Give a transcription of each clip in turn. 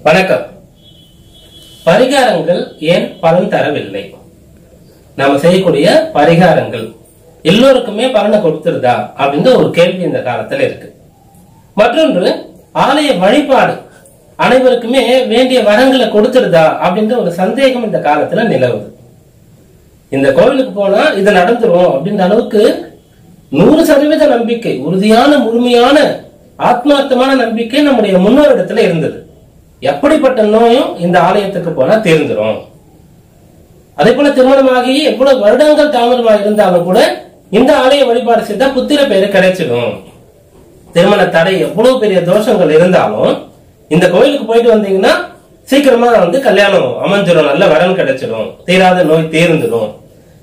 வணக்கம். பரிகாரங்கள் ஏன் பலன் தரவில்லை? நாம செய்யக்கூடிய பரிகாரங்கள் எல்லோருக்குமே பலனை கொடுத்துருதா அப்படின்ற ஒரு கேள்வி இந்த காலத்துல இருக்கு. மற்றொன்று, ஆலய வழிபாடு அனைவருக்குமே வேண்டிய வரங்களை கொடுத்துருதா அப்படின்ற ஒரு சந்தேகம் இந்த காலத்துல நிலவுது. இந்த கோவிலுக்கு போனா இது நடந்துரும் அப்படின்ற அளவுக்கு 100% நம்பிக்கை, உறுதியான முழுமையான ஆத்மார்த்தமான நம்பிக்கை நம்முடைய முன்னோரிடத்துல இருந்தது. எப்படிப்பட்ட நோயும் இந்த ஆலயத்துக்கு போனா தீர்ந்துரும். அதே போல திருமணமாகி எவ்வளவு வருடங்கள் தாமதமாக இருந்தாலும் கூட இந்த ஆலய வழிபாடு செய்தா புத்திர பேரு கிடைச்சிடும். திருமண தடை எவ்வளவு பெரிய தோஷங்கள் இருந்தாலும் இந்த கோயிலுக்கு போயிட்டு வந்தீங்கன்னா சீக்கிரமா கல்யாணம் அமைஞ்சிடும், நல்ல வரன் கிடைச்சிடும், தீராத நோய் தீர்ந்துடும்.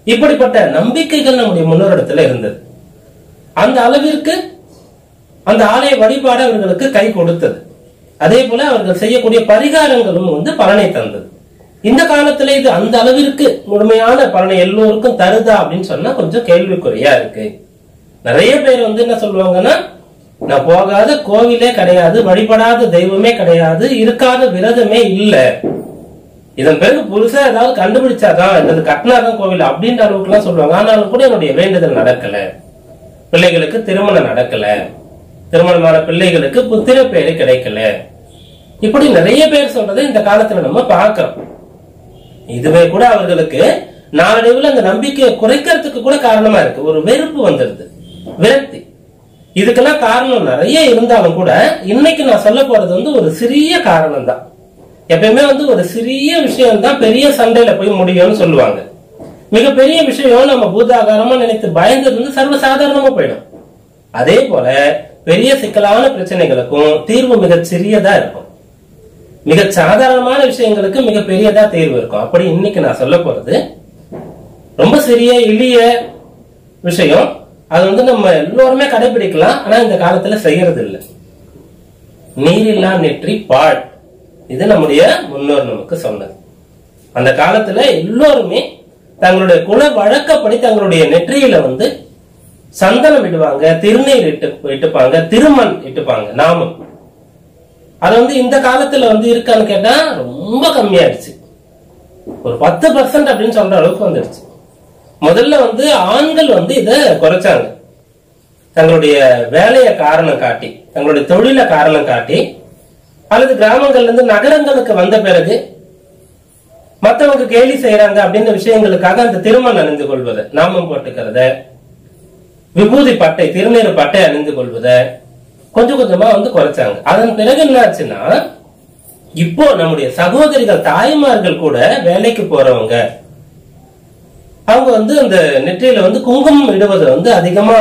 இப்படிப்பட்ட நம்பிக்கைகள் நம்முடைய முன்னோரிடத்துல இருந்தது. அந்த அளவிற்கு அந்த ஆலய வழிபாடு அவர்களுக்கு கை கொடுத்தது. அதே போல அவர்கள் செய்யக்கூடிய பரிகாரங்களும் பலனை தந்தது. இந்த காலத்துல இது அந்த அளவிற்கு முழுமையான பலனை எல்லோருக்கும் தருதா அப்படின்னு சொன்னா கொஞ்சம் கேள்விக்குறியா இருக்கு. நிறைய பேர் என்ன சொல்லுவாங்கன்னா, நான் போகாத கோவிலே கிடையாது, வழிபடாத தெய்வமே கிடையாது, இருக்காத விரதமே இல்ல, இதன் பிறகு புதுசா ஏதாவது கண்டுபிடிச்சாதான் என்னது கட்டினாதான் கோவில் அப்படின்ற அளவுக்கு எல்லாம் சொல்லுவாங்க. ஆனாலும் கூட என்னுடைய வேண்டுதல் நடக்கல, பிள்ளைகளுக்கு திருமணம் நடக்கல, திருமணமான பிள்ளைகளுக்கு புத்திர பேரு கிடைக்கல, இப்படி நிறைய பேர் சொல்றதை இந்த காலத்துல நம்ம பார்க்கிறோம். இதுவே கூட அவர்களுக்கு நாளடைவில் அந்த நம்பிக்கையை குறைக்கிறதுக்கு கூட காரணமா இருக்கு. ஒரு வெறுப்பு வந்துருது, விரக்தி. இதுக்கெல்லாம் காரணம் நிறைய இருந்தாலும் கூட இன்னைக்கு நான் சொல்ல போறது ஒரு சிறிய காரணம் தான். எப்பயுமே ஒரு சிறிய விஷயம் தான் பெரிய சண்டையில போய் முடியும்னு சொல்லுவாங்க. மிகப்பெரிய விஷயம் நம்ம பூதாகாரமா நினைத்து பயந்தது சர்வசாதாரணமா போயிடும். அதே போல பெரிய சிக்கலான பிரச்சனைகளுக்கும் தீர்வு மிக சிறியதா இருக்கும். மிக சாதாரணமான விஷயங்களுக்கு மிக பெரியதா தீர்வு இருக்கும். அப்படி இன்னைக்கு நான் சொல்ல போறது ரொம்ப சிறிய எளிய விஷயம். அது நம்ம எல்லோருமே கடைபிடிக்கலாம், ஆனா இந்த காலத்துல செய்யறது இல்லை. நீரில்லா நெற்றி பாழ், இது நம்முடைய முன்னோர் நமக்கு சொன்னது. அந்த காலத்துல எல்லோருமே தங்களுடைய குல வழக்கப்படி தங்களுடைய நெற்றியில சந்தனம் இடுவாங்க, திருநீர் இட்டுப்பாங்க, திருமண் இட்டுப்பாங்க, நாமம். அது இந்த காலத்துல இருக்கான்னு கேட்டா ரொம்ப கம்மியாயிடுச்சு. ஒரு 10% அப்படின்னு சொல்ற அளவுக்கு வந்துடுச்சு. முதல்ல ஆண்கள் இத குறைச்சாங்க. தங்களுடைய வேலையை காரணம் காட்டி, தங்களுடைய தொழில காரணம் காட்டி, அல்லது கிராமங்கள்ல இருந்து நகரங்களுக்கு வந்த பிறகு மற்றவங்க கேலி செய்யறாங்க அப்படின்ற விஷயங்களுக்காக அந்த திருமணம் அணிந்து கொள்வது, நாமம் போட்டுக்கிறத, விபூதி பட்டை, திருநீர் பட்டை அணிந்து கொள்வத கொஞ்சம் கொஞ்சமா குறைச்சாங்க. அதன் பிறகு என்ன ஆச்சுன்னா, இப்போ நம்முடைய சகோதரிகள் தாய்மார்கள் கூட வேலைக்கு போறவங்க அவங்க அந்த நெற்றியில குங்குமம் இடுவதை அதிகமா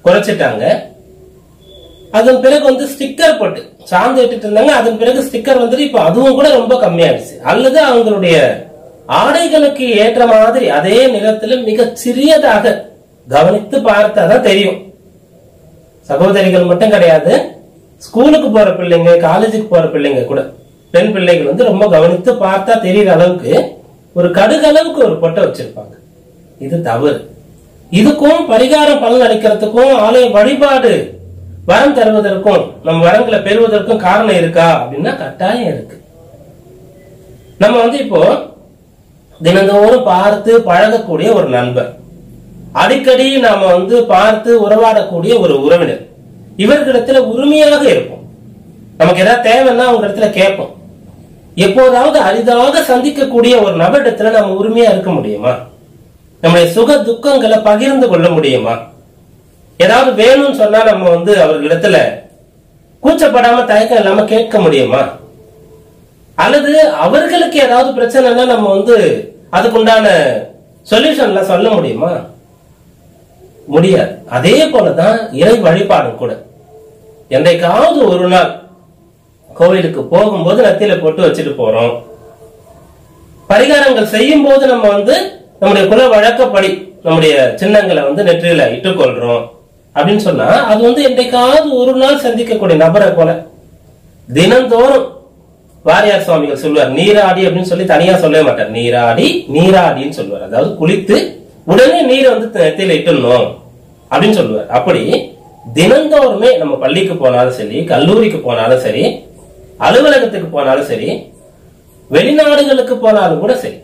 குறைச்சிட்டாங்க. அதன் பிறகு ஸ்டிக்கர் போட்டு சார்ந்து இட்டுட்டு இருந்தாங்க. அதன் பிறகு ஸ்டிக்கர் இப்ப அதுவும் கூட ரொம்ப கம்மியாயிடுச்சு. அல்லது அவங்களுடைய ஆடைகளுக்கு ஏற்ற மாதிரி அதே நிறத்துல மிக சிறியதாக கவனித்து பார்த்தாதான் தெரியும். சகோதரிகள் மட்டும் கிடையாது, ஸ்கூலுக்கு போற பிள்ளைங்க, காலேஜுக்கு போற பிள்ளைங்க கூட, பெண் பிள்ளைகள் ரொம்ப கவனித்து பார்த்தா தெரியற அளவுக்கு ஒரு கடுகளவுக்கு ஒரு பொட்டை வச்சிருப்பாங்க. இது தவறு. இதுக்கும் பரிகாரம் பலன் அளிக்கிறதுக்கும் ஆலய வழிபாடு வரம் தருவதற்கும் நம்ம வரங்களை பெறுவதற்கும் காரணம் இருக்கா அப்படின்னா கட்டாயம் இருக்கு. நம்ம இப்போ தினந்தோறும் பார்த்து பழகக்கூடிய ஒரு நண்பர், அடிக்கடி நாம பார்த்து உறவாடக்கூடிய ஒரு உறவினர், இவர்களிடத்துல உரிமையாக இருப்போம். நமக்கு ஏதாவது தேவைன்னா அவங்க இடத்துல கேட்போம். எப்போதாவது அரிதாக சந்திக்கக்கூடிய ஒரு நபரிடத்துல நம்ம உரிமையா இருக்க முடியுமா? நம்முடைய சுக துக்கங்களை பகிர்ந்து கொள்ள முடியுமா? ஏதாவது வேணும்னு சொன்னா நம்ம அவர்களிடத்துல கூச்சப்படாம தயக்கம் இல்லாம கேட்க முடியுமா? அல்லது அவர்களுக்கு ஏதாவது பிரச்சனைனா நம்ம அதுக்குண்டான சொல்யூஷன் எல்லாம் சொல்ல முடியுமா? முடியாது. அதே போலதான் இறை வழிபாடும் கூட. என்றைக்காவது ஒரு நாள் கோவிலுக்கு போகும்போது நத்தியில போட்டு வச்சுட்டு போறோம். பரிகாரங்கள் செய்யும் போது நம்ம நம்முடைய குல வழக்கப்படி நம்முடைய சின்னங்களை நெற்றியில இட்டுக்கொள்றோம் அப்படின்னு சொன்னா அது என்றைக்காவது ஒரு நாள் சந்திக்கக்கூடிய நபரை போல தினந்தோறும் வாரியார் சுவாமிகள் சொல்லுவார், நீராடி அப்படின்னு சொல்லி தனியா சொல்லவே மாட்டார். நீராடி நீராடின்னு சொல்லுவார். அதாவது குளித்து உடனே நீரை நெத்தியில இட்டுணும் அப்படின்னு சொல்லுவார். அப்படி தினந்தோறுமே நம்ம பள்ளிக்கு போனாலும் சரி, கல்லூரிக்கு போனாலும் சரி, அலுவலகத்துக்கு போனாலும் சரி, வெளிநாடுகளுக்கு போனாலும் கூட சரி,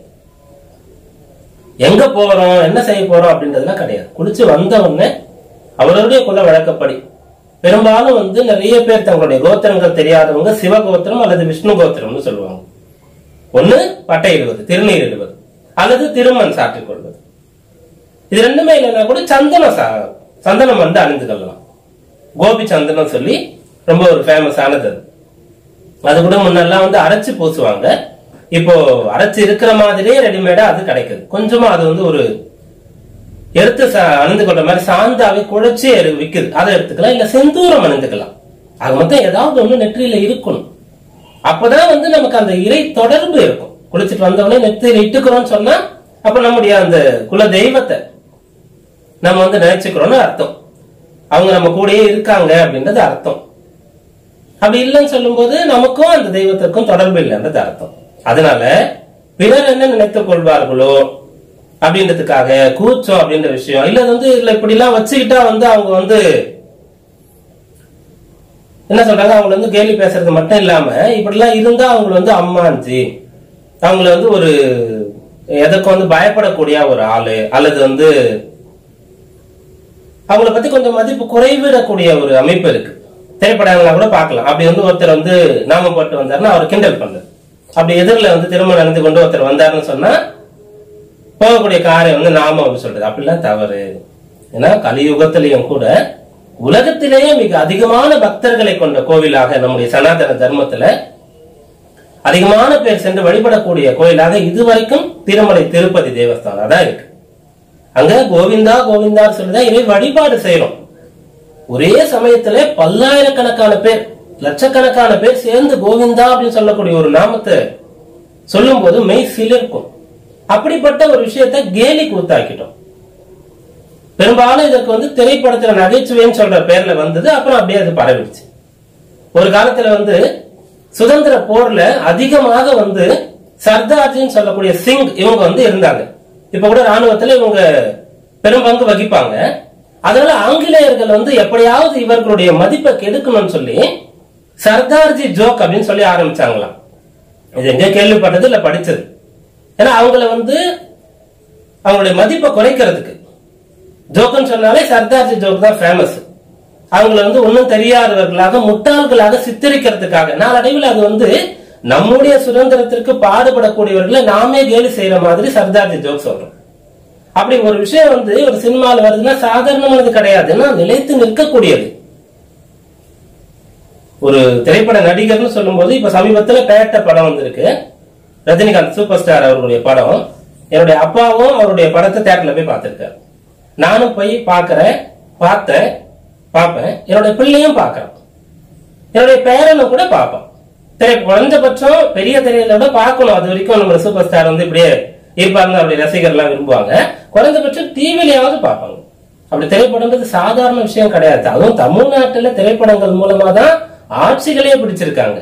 எங்க போறோம் என்ன செய்ய போறோம் அப்படின்றதுலாம் கிடையாது. குளிச்சு வந்த உடனே அவருடைய குல வழக்கப்படி பெரும்பாலும் நிறைய பேர் தங்களுடைய கோத்திரங்கள் தெரியாதவங்க சிவகோத்திரம் அல்லது விஷ்ணு கோத்திரம்னு சொல்லுவாங்க. ஒண்ணு பட்டை இடுவது, திருநீர் இடுவது, அல்லது திருமண் சாற்றிக் கொள்வது. இது ரெண்டுமே இல்லைன்னா கூட சந்தனம் அணிந்து கொள்ளலாம். கோபி சந்தனம் சொல்லி ரொம்ப ஒரு ஃபேமஸ் ஆனது. அது கூட முன்னெல்லாம் அரைச்சு பூசுவாங்க. இப்போ அரைச்சு இருக்கிற மாதிரியே ரெடிமேடா அது கிடைக்குது. கொஞ்சமா அது ஒரு எடுத்து அணிந்து கொள்ற மாதிரி சாந்தாவை குழைச்சி விற்குது, அதை எடுத்துக்கலாம். இல்ல செந்தூரம் அணிந்துக்கலாம். அது மொத்தம் ஏதாவது ஒண்ணு நெற்றியில இருக்கணும். அப்பதான் நமக்கு அந்த இறை தொடர்பு இருக்கும். குளிச்சுட்டு வந்தவொடனே நெற்றியில இட்டுக்கிறோம்னு சொன்னா அப்ப நம்முடைய அந்த குல தெய்வத்தை நம்ம நினைச்சுக்கிறோம்னு அர்த்தம். அவங்க நம்ம கூடயே இருக்காங்க அப்படின்றது அர்த்தம். அப்படி இல்லைன்னு சொல்லும் போது நமக்கும் அந்த தெய்வத்திற்கும் தொடர்பு இல்லைன்றது அர்த்தம். அதனால பிறர் என்ன நினைத்துக் கொள்வார்களோ அப்படின்றதுக்காக கூச்சம் அப்படின்ற விஷயம் இல்ல, இல்ல இப்படி எல்லாம் வச்சுக்கிட்டா அவங்க என்ன சொல்றாங்க, அவங்க கேலி பேசுறது மட்டும் இல்லாம இப்படி எல்லாம் இருந்தா அவங்க அம்மாஞ்சி, அவங்கள ஒரு எதுக்கு பயப்படக்கூடிய ஒரு ஆளு, அல்லது அவங்கள பத்தி கொஞ்சம் மதிப்பு குறைவிடக்கூடிய ஒரு அமைப்பு இருக்கு. திரைப்படங்களா கூட பார்க்கலாம். அப்படி ஒருத்தர் நாம போட்டு வந்தாருன்னா அவர் கிண்டல் பண்றது. அப்படி எதிரில் திருமணம் நடந்து கொண்டு ஒருத்தர் வந்தாருன்னு சொன்னா போகக்கூடிய காரியம் நாம அப்படின்னு சொல்றது. அப்படிலாம் தவறு. ஏன்னா கலியுகத்திலையும் கூட உலகத்திலேயே மிக அதிகமான பக்தர்களை கொண்ட கோவிலாக நம்முடைய சனாதன தர்மத்துல அதிகமான பேர் சென்று வழிபடக்கூடிய கோயிலாக இதுவரைக்கும் திருமலை திருப்பதி தேவஸ்தானம் தான் இருக்கு. அங்க கோவிந்தா கோவிந்தா சொல்லிதான் இறை வழிபாடு செய்யறோம். ஒரே சமயத்துல பல்லாயிரக்கணக்கான பேர், லட்சக்கணக்கான பேர் சேர்ந்து கோவிந்தா அப்படின்னு சொல்லக்கூடிய ஒரு நாமத்தை சொல்லும் போது மெய் சிலிர்க்கும். அப்படிப்பட்ட ஒரு விஷயத்தை கேலி கூத்தாக்கிட்டோம். பெரும்பாலும் இதற்கு திரைப்படத்துல நகைச்சுவைன்னு சொல்ற பேர்ல வந்தது. அப்புறம் அப்படியே அது பரவிடுச்சு. ஒரு காலத்துல சுதந்திர போர்ல அதிகமாக சர்தார்ஜின்னு சொல்லக்கூடிய சிங் இவங்க இருந்தாங்க. இப்ப கூட ராணுவத்துல இவங்க பெரும் பங்கு வகிப்பாங்க. அதனால ஆங்கிலேயர்கள் எப்படியாவது இவர்களுடைய மதிப்பை கெடுக்கணும்னு சொல்லி சர்தார்ஜி ஜோக் அப்படின்னு சொல்லி ஆரம்பிச்சாங்களாம். இது எங்க கேள்விப்பட்டது இல்ல படிச்சது. ஏன்னா அவங்கள அவங்களுடைய மதிப்பை குறைக்கிறதுக்கு ஜோக்குன்னு சொன்னாலே சர்தார்ஜி ஜோக் தான் ஃபேமஸ். அவங்கள ஒன்னும் தெரியாதவர்களாக முட்டாள்களாக சித்தரிக்கிறதுக்காக நாளடைவில் அது நம்முடைய சுதந்திரத்திற்கு பாடுபடக்கூடியவர்களை நாமே கேலி செய்யற மாதிரி சர்தார்ஜி ஜோக் சொல்றோம். அப்படி ஒரு விஷயம் ஒரு சினிமாவில் வருதுன்னா சாதாரணமானது கிடையாது. நிலைத்து நிற்கக்கூடியது. ஒரு திரைப்பட நடிகர்னு சொல்லும் போது இப்ப சமீபத்துல பேட்ட படம் வந்திருக்கு. ரஜினிகாந்த் சூப்பர் ஸ்டார் அவர்களுடைய படம். என்னுடைய அப்பாவும் அவருடைய படத்தை தியேட்டர்ல போய் பார்த்திருக்காரு. நானும் போய் பார்ப்பேன். என்னுடைய பிள்ளையும் பார்க்கறேன். என்னுடைய பேரனும் கூட பார்ப்பேன். குறைஞ்சபட்சம் பெரிய திரையில பார்க்கணும். அது வரைக்கும் நம்ம சூப்பர் ஸ்டார் இப்படியே இருப்பாங்க. அப்படி ரசிகர் எல்லாம் விரும்புவாங்க. குறைஞ்சபட்சம் டிவிலையாவது பார்ப்பாங்க. அப்படி திரைப்படம்ன்றது சாதாரண விஷயம் கிடையாது. அதுவும் தமிழ்நாட்டுல திரைப்படங்கள் மூலமா தான் ஆட்சிகளே பிடிச்சிருக்காங்க.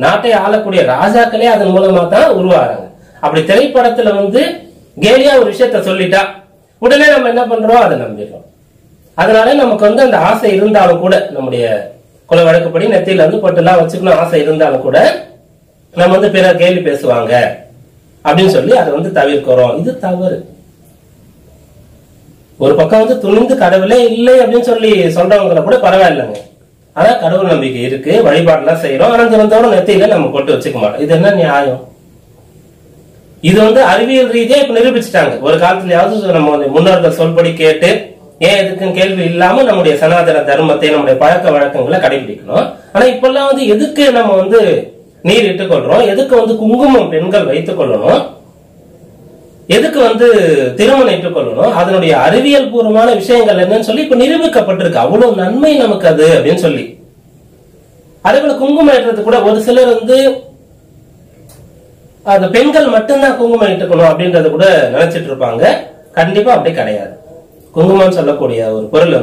நாட்டை ஆளக்கூடிய ராஜாக்களே அதன் மூலமா தான் உருவாகிறாங்க. அப்படி திரைப்படத்துல கேலியா ஒரு விஷயத்த சொல்லிட்டா உடனே நம்ம என்ன பண்றோம், அதை நம்பிடுறோம். அதனால நமக்கு அந்த ஆசை இருந்தாலும் கூட, நம்முடைய குல வழக்கப்படி நெத்தியில பொட்டெல்லாம் வச்சுக்கணும் ஆசை இருந்தாலும் கூட நம்ம பிறர் கேள்வி பேசுவாங்க அப்படின்னு சொல்லி அதை தவிர்க்கிறோம். இது தவறு. ஒரு பக்கம் துணிந்து கடவுளே இல்லை அப்படின்னு சொல்லி சொல்றவங்களை கூட பரவாயில்லைங்க. ஆனா கடவுள் நம்பிக்கை இருக்கு, வழிபாடுலாம் செய்யறோம். ஆனா தினத்தோட நெத்தியில நம்ம போட்டு வச்சுக்க மாட்டோம். இது என்ன நியாயம்? இது அறிவியல் ரீதியா இப்ப நிரூபிச்சுட்டாங்க. ஒரு காலத்துலயாவது நம்ம முன்னோர்கள் சொல்படி கேட்டு ஏன் எதுக்குன்னு கேள்வி இல்லாம நம்முடைய சனாதன தர்மத்தை நம்முடைய பழக்க வழக்கங்களை கடைபிடிக்கணும். ஆனா இப்பெல்லாம் எதுக்கு நம்ம நீர் இட்டுக் கொள்றோம், எதுக்கு குங்குமம் பெண்கள் வைத்துக் கொள்ளணும், எதுக்கு திருமணம் இட்டுக் கொள்ளணும், அதனுடைய அறிவியல் பூர்வமான விஷயங்கள் என்னன்னு சொல்லி இப்ப நிரூபிக்கப்பட்டிருக்கு. அவ்வளவு நன்மை நமக்கு அது அப்படின்னு சொல்லி. அதே போல குங்குமம் இட்டுறது கூட ஒரு சிலர் அந்த பெண்கள் மட்டும்தான் குங்குமம் இட்டுக்கணும் அப்படின்றத கூட நினைச்சிட்டு இருப்பாங்க. கண்டிப்பா அப்படி கிடையாது. குங்குமம் சொல்லக்கூடிய ஒரு பொருள்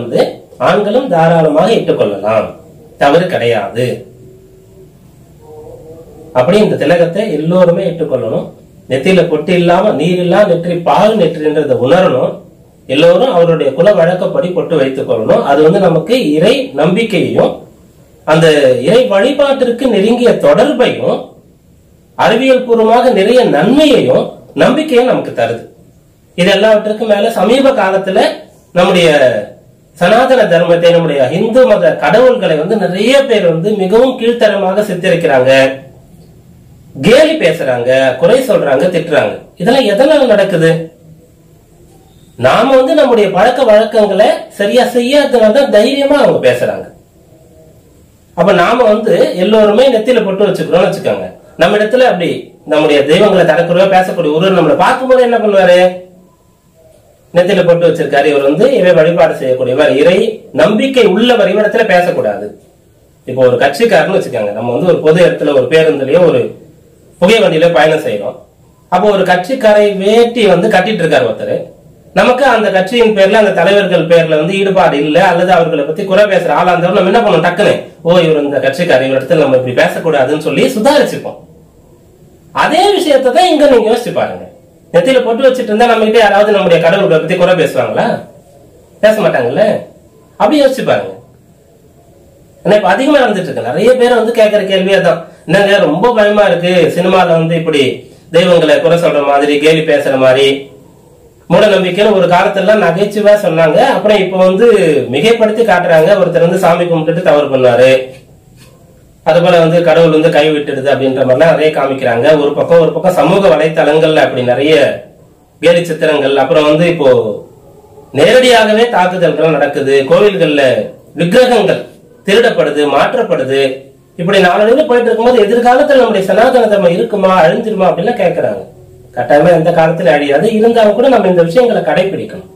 ஆண்களும் தாராளமாக இட்டுக்கொள்ளலாம், தவறு கிடையாது. அப்படி இந்த திலகத்தை எல்லோருமே இட்டுக்கொள்ளணும். நெத்தியில பொட்டு இல்லாம நீர் இல்லா நெற்றி பால் நெற்றின்றத உணரணும். எல்லோரும் அவருடைய குல வழக்கப்படி பொட்டு வைத்துக் கொள்ளணும். அது நமக்கு இறை நம்பிக்கையையும் அந்த இறை வழிபாட்டிற்கு நெருங்கிய தொடர்பையும் அறிவியல் பூர்வமாக நிறைய நன்மையையும் நம்பிக்கையும் நமக்கு தருது. இது எல்லாவற்றுக்கும் மேல சமீப காலத்துல நம்முடைய சனாதன தர்மத்தை, நம்முடைய இந்து மத கடவுள்களை நிறைய பேர் மிகவும் கீழ்த்தரமாக சித்தரிக்கிறாங்க, கேலி பேசுறாங்க, குறை சொல்றாங்க, திட்டுறாங்க. இதெல்லாம் எதனால நடக்குது? நாம நம்முடைய பழக்க வழக்கங்களை சரியா செய்யாததுனால தைரியமா அவங்க பேசுறாங்க. அப்ப நாம எல்லோருமே நெத்தியில பொட்டு வச்சுக்கிறோம்னு வச்சுக்கோங்க. நம்ம இடத்துல அப்படி நம்முடைய தெய்வங்களை தரக்குறையா பேசக்கூடிய ஒருவர் நம்மளை பார்க்கும்போது என்ன பண்ணுவாரு? நெத்தியில பொட்டு வச்சிருக்காரு, இவர் இறை வழிபாடு செய்யக்கூடியவர், இறை நம்பிக்கை உள்ளவர், இவரிடத்துல பேசக்கூடாது. இப்போ ஒரு கட்சிக்காரன்னு வச்சுக்கோங்க. நம்ம ஒரு பொது இடத்துல ஒரு பேருந்துலயோ ஒரு புகை வண்டியில பயணம் செய்யறோம். அப்போ ஒரு கட்சிக்காரை வேட்டி கட்டிட்டு இருக்காரு ஒருத்தர். நமக்கு அந்த கட்சியின் பேர்ல, அந்த தலைவர்கள் பேர்ல ஈடுபாடு இல்லை, அல்லது அவர்களை பத்தி குறை பேசுற ஆளா இருந்தாலும் நம்ம என்ன பண்ணோம்? டக்குன்னு இவர் இந்த கட்சிக்காரர், இவர் இடத்துல நம்ம இப்படி பேசக்கூடாதுன்னு சொல்லி சுதாரிச்சுப்போம். அதே விஷயத்தை தான் இங்க நீங்க யோசிச்சு பாருங்க. நெத்தியில பொட்டு வச்சுட்டு இருந்தா நம்ம கிட்ட யாராவது நம்முடைய கடவுள்களை பத்தி குறை பேசுவாங்களா? பேச மாட்டாங்கல்ல. அப்படி யோசிச்சு பாருங்க. இப்ப அதிகமா நடந்துட்டு இருக்கு. நிறைய பேர் கேட்கிற கேள்வியா தான், என்னங்க ரொம்ப பயமா இருக்கு, சினிமால இப்படி தெய்வங்களை குறை சொல்ற மாதிரி, கேலி பேசுற மாதிரி, மூட நம்பிக்கைன்னு ஒரு காலத்துல நகைச்சுவா சொன்னாங்க. அப்புறம் இப்ப மிகைப்படுத்தி காட்டுறாங்க. ஒருத்தர் சாமி கும்பிட்டுட்டு தவறு பண்ணாரு, அது போல கடவுள் கை விட்டுடுது அப்படின்ற மாதிரிலாம் நிறைய காமிக்கிறாங்க. ஒரு பக்கம் சமூக வலைத்தளங்கள்ல அப்படி நிறைய கேலி சித்திரங்கள். அப்புறம் இப்போ நேரடியாகவே தாக்குதல்கள் நடக்குது. கோவில்கள்ல விக்கிரகங்கள் திருடப்படுது, மாற்றப்படுது. இப்படி நாளடைவில் போயிட்டு இருக்கும்போது எதிர்காலத்தில் நம்முடைய சனாதன தர்மம் இருக்குமா, அழிஞ்சிருமா அப்படின்னு கேட்கிறாங்க. கட்டாயமா எந்த காலத்துல அழியாது. இருந்தாலும் கூட நம்ம இந்த விஷயங்களை கடைபிடிக்கணும்.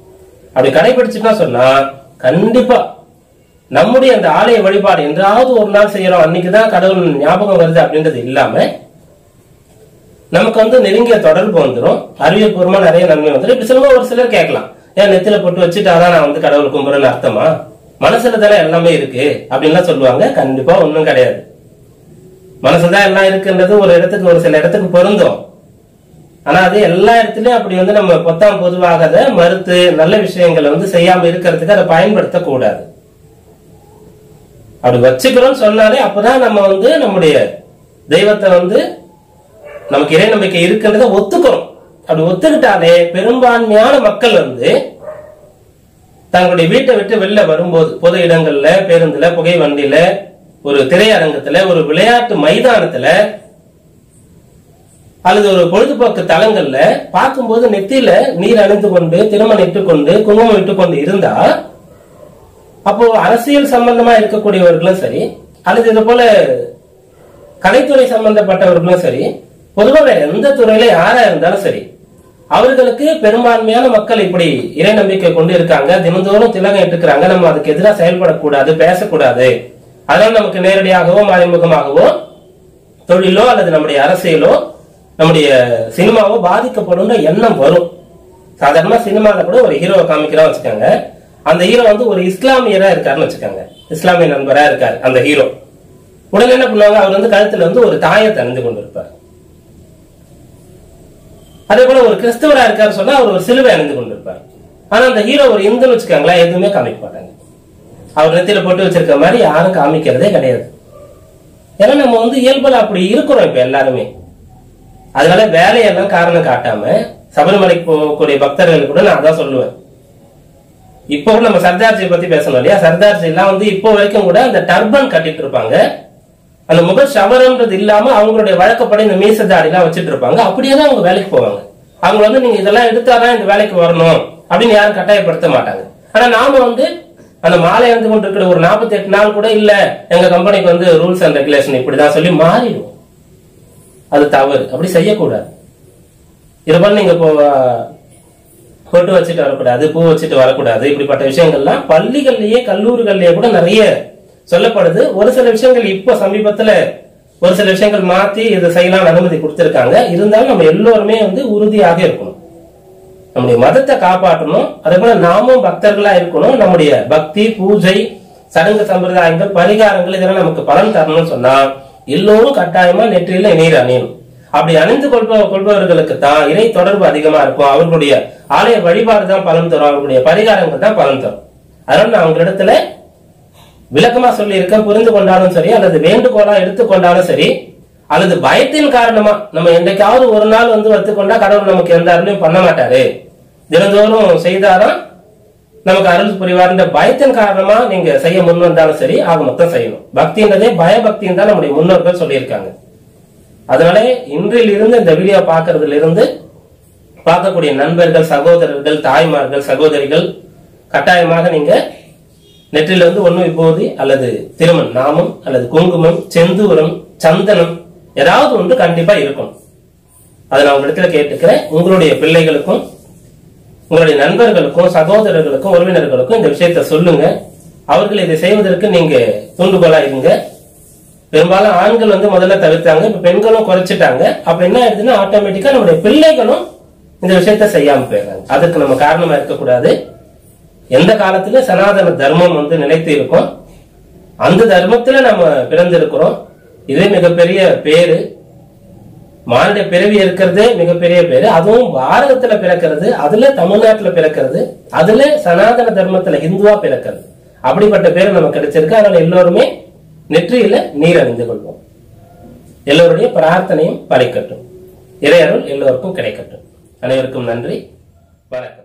அப்படி கடைபிடிச்சுன்னா சொன்னா கண்டிப்பா நம்முடைய அந்த ஆலய வழிபாடு என்றாவது ஒரு நாள் செய்யறோம், அன்னைக்குதான் கடவுள் ஞாபகம் வருது அப்படின்றது இல்லாம நமக்கு நெருங்கிய தொடர்பு வந்துடும். அறிவியல் பூர்வமா நிறைய நன்மை வந்துடும். இப்படி சொல்லும்போது ஒரு சிலர் கேட்கலாம், ஏன் நெத்தில போட்டு வச்சுட்டாதான் நான் கடவுள் கும்புறேன்னு அர்த்தமா? மனசுல தானே எல்லாமே இருக்கு அப்படின்லாம் சொல்லுவாங்க. கண்டிப்பா ஒண்ணும் கிடையாது. மனசுதான் எல்லாம் இருக்குன்றது ஒரு இடத்துக்கு, ஒரு சில இடத்துக்கு பொருந்தும். ஆனா அது எல்லா இடத்துலயும் அப்படி நம்ம பொத்தாம் பொதுவாக மறுத்து நல்ல விஷயங்களை செய்யாம இருக்கிறதுக்கு அதை பயன்படுத்த கூடாது. அப்படி வச்சுக்கிறோம் சொன்னாலே அப்பதான் நம்ம நம்முடைய தெய்வத்தை நமக்கு இறை நம்பிக்கை இருக்குன்றத ஒத்துக்கிறோம். அப்படி ஒத்துக்கிட்டாலே பெரும்பான்மையான மக்கள் தங்களுடைய வீட்டை விட்டு வெளில வரும்போது பொது இடங்கள்ல, பேருந்துல, புகை வண்டியில, ஒரு திரையரங்கத்துல, ஒரு விளையாட்டு மைதானத்துல அல்லது ஒரு பொழுதுபோக்கு தலங்கள்ல பார்க்கும்போது நெத்தியில நீர் அணிந்து கொண்டு, திருமணம் இட்டுக் கொண்டு, குங்குமம் இட்டுக் கொண்டு இருந்தா, அப்போ அரசியல் சம்பந்தமா இருக்கக்கூடியவர்களும் சரி, அல்லது இது போல கலைத்துறை சம்பந்தப்பட்டவர்களும் சரி, பொதுவாக எந்த துறையில யாரா இருந்தாலும் சரி, அவர்களுக்கு பெரும்பான்மையான மக்கள் இப்படி இறை நம்பிக்கை கொண்டு இருக்காங்க, தினந்தோறும் திலகம் இட்டுக்கிறாங்க, நம்ம அதுக்கு எதிராக செயல்படக்கூடாது, பேசக்கூடாது. அதனால நமக்கு நேரடியாகவோ மறைமுகமாகவோ தொழிலோ அல்லது நம்முடைய அரசியலோ நம்முடைய சினிமாவோ பாதிக்கப்படும் எண்ணம் வரும். சாதாரணமா சினிமால கூட ஒரு ஹீரோவை காமிக்கிறா வச்சுக்கோங்க. அந்த ஹீரோ ஒரு இஸ்லாமியரா இருக்காருன்னு வச்சுக்கோங்க, இஸ்லாமிய நண்பரா இருக்காரு அந்த ஹீரோ. உடனே என்ன பண்ணுவாங்க, அவர் கழுத்துல ஒரு தாயத்தை அணிந்து கொண்டு இருப்பார். அதே போல ஒரு கிறிஸ்தவரா இருக்காரு சொன்னா அவர் ஒரு சிலுவை அணிந்து கொண்டு இருப்பார். ஆனா அந்த ஹீரோ ஒரு இந்துன்னு வச்சுக்காங்களா, எதுவுமே காமிக்க மாட்டாங்க. அவர் நெத்தியில போட்டு வச்சிருக்க மாதிரி யாரும் காமிக்கிறதே கிடையாது. ஏன்னா நம்ம இயல்புல அப்படி இருக்கிறோம் இப்ப எல்லாருமே. அதனால வேலையெல்லாம் காரணம் காட்டாம சபரிமலைக்கு போகக்கூடிய பக்தர்கள் கூட நான் அதான் சொல்லுவேன். இப்போ நம்ம சர்தார்ஜி பத்தி பேசணும் இல்லையா? சர்தார்ஜி எல்லாம் இப்போ வரைக்கும் கூட அந்த டர்பன் கட்டிட்டு இருப்பாங்க. அந்த முக ஷவரன்றது இல்லாம அவங்களுடைய வழக்கப்படி இந்த மீசதாடி எல்லாம் வச்சுட்டு இருப்பாங்க. அப்படியே தான் அவங்க வேலைக்கு போவாங்க. அவங்க நீங்க இதெல்லாம் எடுத்தாதான் இந்த வேலைக்கு வரணும் அப்படின்னு யாரும் கட்டாயப்படுத்த மாட்டாங்க. ஆனா நாம அந்த மாலை அணிந்து கொண்டு இருக்கிற ஒரு 48 நாள் கூட இல்ல, எங்க கம்பெனிக்கு ரூல்ஸ் அண்ட் ரெகுலேஷன் இப்படிதான் சொல்லி மாறிடும். அது தவறு. அப்படி செய்யக்கூடாது. இது போல நீங்க பொட்டு வச்சுட்டு வரக்கூடாது, பூ வச்சுட்டு வரக்கூடாது. இப்படிப்பட்ட விஷயங்கள்லாம் பள்ளிகள்லயே கல்லூரிகள்லயே கூட நிறைய சொல்லப்படுது. ஒரு சில விஷயங்கள் இப்ப சமீபத்துல ஒரு சில விஷயங்கள் மாத்தி இது செய்யலாம் அனுமதி கொடுத்திருக்காங்க. இருந்தாலும் நம்ம எல்லோருமே உறுதியாக இருக்கணும், நம்முடைய மதத்தை காப்பாற்றணும். அதே போல நாமும் பக்தர்களா இருக்கணும். நம்முடைய பக்தி, பூஜை, சடங்கு சம்பிரதாயங்கள், பரிகாரங்கள் இதெல்லாம் நமக்கு பலன் தரணும்னு சொன்னா எல்லோரும் கட்டாயமா நெற்றியில நீர் அணியணும். அப்படி அணிந்து கொள்பவர்களுக்கு தான் இறை தொடர்பு அதிகமா இருக்கும். அவர்களுடைய ஆலய வழிபாடு தான் பலன் தரும், அவர்களுடைய பரிகாரங்கள் தான் பலன் தரும். அதனால நான் அவங்களிடத்துல விளக்கமா சொல்லி இருக்க புரிந்து கொண்டாலும் சரி, அல்லது வேண்டுகோளா எடுத்துக்கொண்டாலும் சரி, அல்லது பயத்தின் காரணமா நம்ம என்னைக்காவது ஒரு நாள் வத்துக்கொண்டா கடவுள் நமக்கு எந்த அருளையும் பண்ண மாட்டாரு, தினந்தோறும் செய்தாதான் நமக்கு அருள் புரிவார்ன்ற பயத்தின் காரணமா நீங்க செய்ய முன் வந்தாலும் சரி, ஆக மொத்தம் செய்யணும். பக்தின்றதே பயபக்தின்னு தான் நம்முடைய முன்னோர்கள் சொல்லியிருக்காங்க. அதனால இன்றில் இருந்து இந்த வீடியோ பார்க்கறதுல இருந்து பார்க்கக்கூடிய நண்பர்கள், சகோதரர்கள், தாய்மார்கள், சகோதரிகள் கட்டாயமாக நீங்க நெற்றில ஒண்ணு விபூதி அல்லது திருமண் நாமம் அல்லது குங்குமம், செந்தூரம், சந்தனம் ஏதாவது ஒன்று கண்டிப்பா இருக்கும். அதை நான் உங்களிடத்துல கேட்டுக்கிறேன். உங்களுடைய பிள்ளைகளுக்கும் உங்களுடைய நண்பர்களுக்கும் சகோதரர்களுக்கும் உறவினர்களுக்கும் இந்த விஷயத்த சொல்லுங்க. அவர்கள் இதை செய்வதற்கு நீங்க தூண்டுகோலா இருங்க. பெரும்பாலும் ஆண்கள் முதல்ல தவிர்த்தாங்க, இப்ப பெண்களும் குறைச்சிட்டாங்க. அப்ப என்ன ஆயிடுதுன்னா ஆட்டோமேட்டிக்கா நம்முடைய பிள்ளைகளும் இந்த விஷயத்த செய்யாம போயிடுறாங்க. அதுக்கு நம்ம காரணமா இருக்கக்கூடாது. எந்த காலத்துல சனாதன தர்மம் நிலைத்து இருக்கும், அந்த தர்மத்துல நம்ம பிறந்திருக்கிறோம். இதே மிகப்பெரிய பேரு. மானிட பிறவி இருக்கிறதே மிகப்பெரிய பேரு. அதுவும் பாரதத்துல பிறக்கிறது, அதுல தமிழ்நாட்டுல பிறக்கிறது, அதுல சனாதன தர்மத்துல இந்துவா பிறக்கிறது. அப்படிப்பட்ட பேரு நமக்கு கிடைச்சிருக்கு. அதனால எல்லோருமே நெற்றியில நீர் அணிந்து கொள்வோம். எல்லோருடைய பிரார்த்தனையும் பலிக்கட்டும். இறையருள் எல்லோருக்கும் கிடைக்கட்டும். அனைவருக்கும் நன்றி. வணக்கம்.